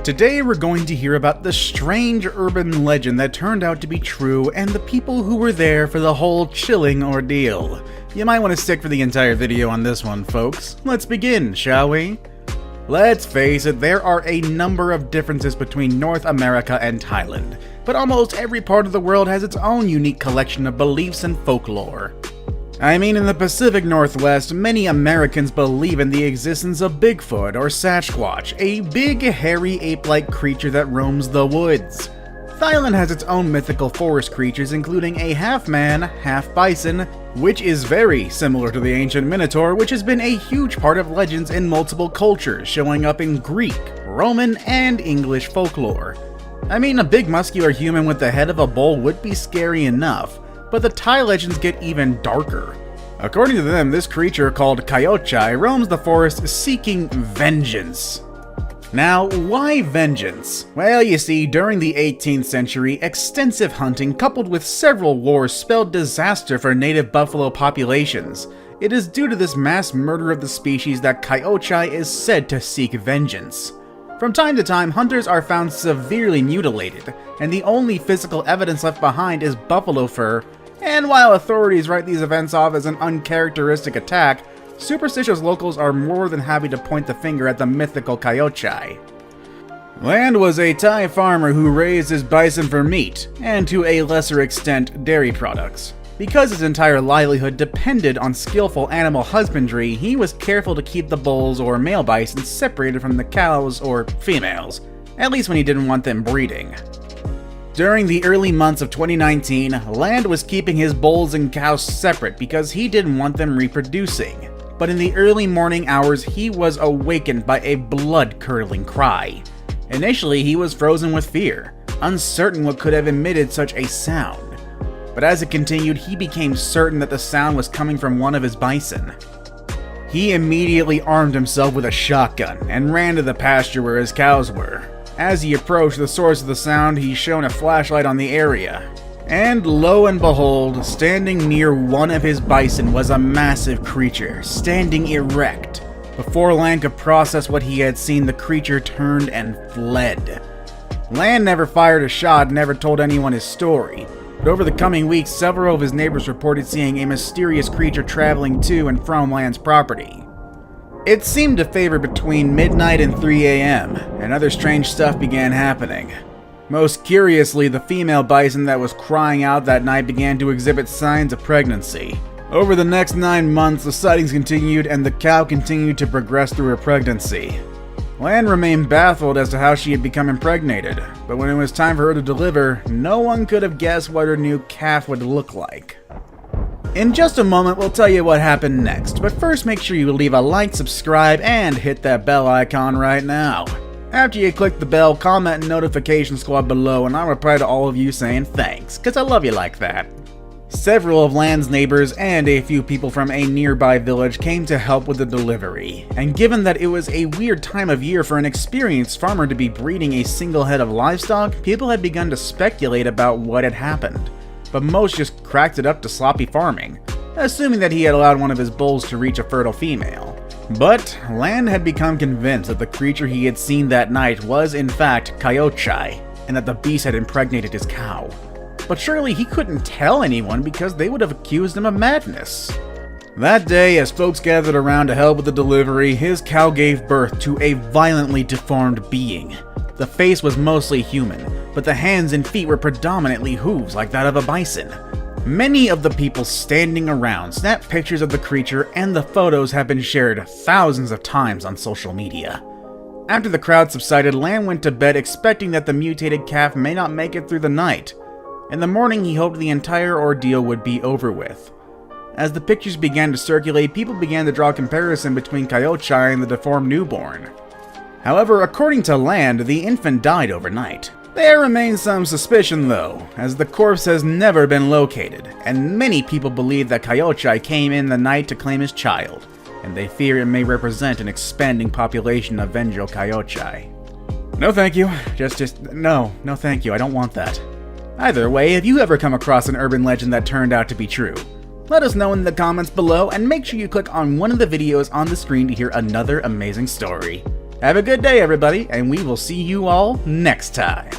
Today we're going to hear about the strange urban legend that turned out to be true and the people who were there for the whole chilling ordeal. You might want to stick for the entire video on this one, folks. Let's begin, shall we? Let's face it, there are a number of differences between North America and Thailand, but almost every part of the world has its own unique collection of beliefs and folklore. I mean, in the Pacific Northwest, many Americans believe in the existence of Bigfoot or Sasquatch, a big, hairy, ape-like creature that roams the woods. Thailand has its own mythical forest creatures, including a half-man, half-bison, which is very similar to the ancient Minotaur, which has been a huge part of legends in multiple cultures, showing up in Greek, Roman, and English folklore. I mean, a big muscular human with the head of a bull would be scary enough, but the Thai legends get even darker. According to them, this creature called Kyochai roams the forest seeking vengeance. Now, why vengeance? Well, you see, during the 18th century, extensive hunting coupled with several wars spelled disaster for native buffalo populations. It is due to this mass murder of the species that Kyochai is said to seek vengeance. From time to time, hunters are found severely mutilated, and the only physical evidence left behind is buffalo fur, and while authorities write these events off as an uncharacteristic attack, superstitious locals are more than happy to point the finger at the mythical Kyochai. Land was a Thai farmer who raised his bison for meat, and to a lesser extent, dairy products. Because his entire livelihood depended on skillful animal husbandry, he was careful to keep the bulls or male bison separated from the cows or females, at least when he didn't want them breeding. During the early months of 2019, Land was keeping his bulls and cows separate because he didn't want them reproducing. But in the early morning hours, he was awakened by a blood-curdling cry. Initially, he was frozen with fear, uncertain what could have emitted such a sound. But as it continued, he became certain that the sound was coming from one of his bison. He immediately armed himself with a shotgun and ran to the pasture where his cows were. As he approached the source of the sound, he shone a flashlight on the area. And lo and behold, standing near one of his bison was a massive creature, standing erect. Before Land could process what he had seen, the creature turned and fled. Land never fired a shot and never told anyone his story. But over the coming weeks, several of his neighbors reported seeing a mysterious creature traveling to and from Land's property. It seemed to favor between midnight and 3 a.m., and other strange stuff began happening. Most curiously, the female bison that was crying out that night began to exhibit signs of pregnancy. Over the next 9 months, the sightings continued and the cow continued to progress through her pregnancy. Land remained baffled as to how she had become impregnated, but when it was time for her to deliver, no one could have guessed what her new calf would look like. In just a moment, we'll tell you what happened next, but first make sure you leave a like, subscribe, and hit that bell icon right now. After you click the bell, comment in Notification Squad below and I'll reply to all of you saying thanks, cause I love you like that. Several of Land's neighbors and a few people from a nearby village came to help with the delivery, and given that it was a weird time of year for an experienced farmer to be breeding a single head of livestock, people had begun to speculate about what had happened. But most just cracked it up to sloppy farming, assuming that he had allowed one of his bulls to reach a fertile female. But Land had become convinced that the creature he had seen that night was in fact Kyochai, and that the beast had impregnated his cow. But surely he couldn't tell anyone because they would have accused him of madness. That day, as folks gathered around to help with the delivery, his cow gave birth to a violently deformed being. The face was mostly human, but the hands and feet were predominantly hooves like that of a bison. Many of the people standing around snapped pictures of the creature, and the photos have been shared thousands of times on social media. After the crowd subsided, Land went to bed expecting that the mutated calf may not make it through the night. In the morning, he hoped the entire ordeal would be over with. As the pictures began to circulate, people began to draw a comparison between Kyochai and the deformed newborn. However, according to Land, the infant died overnight. There remains some suspicion though, as the corpse has never been located, and many people believe that Kyochai came in the night to claim his child, and they fear it may represent an expanding population of vengeful Kyochai. No thank you, no thank you, I don't want that. Either way, have you ever come across an urban legend that turned out to be true? Let us know in the comments below, and make sure you click on one of the videos on the screen to hear another amazing story. Have a good day, everybody, and we will see you all next time.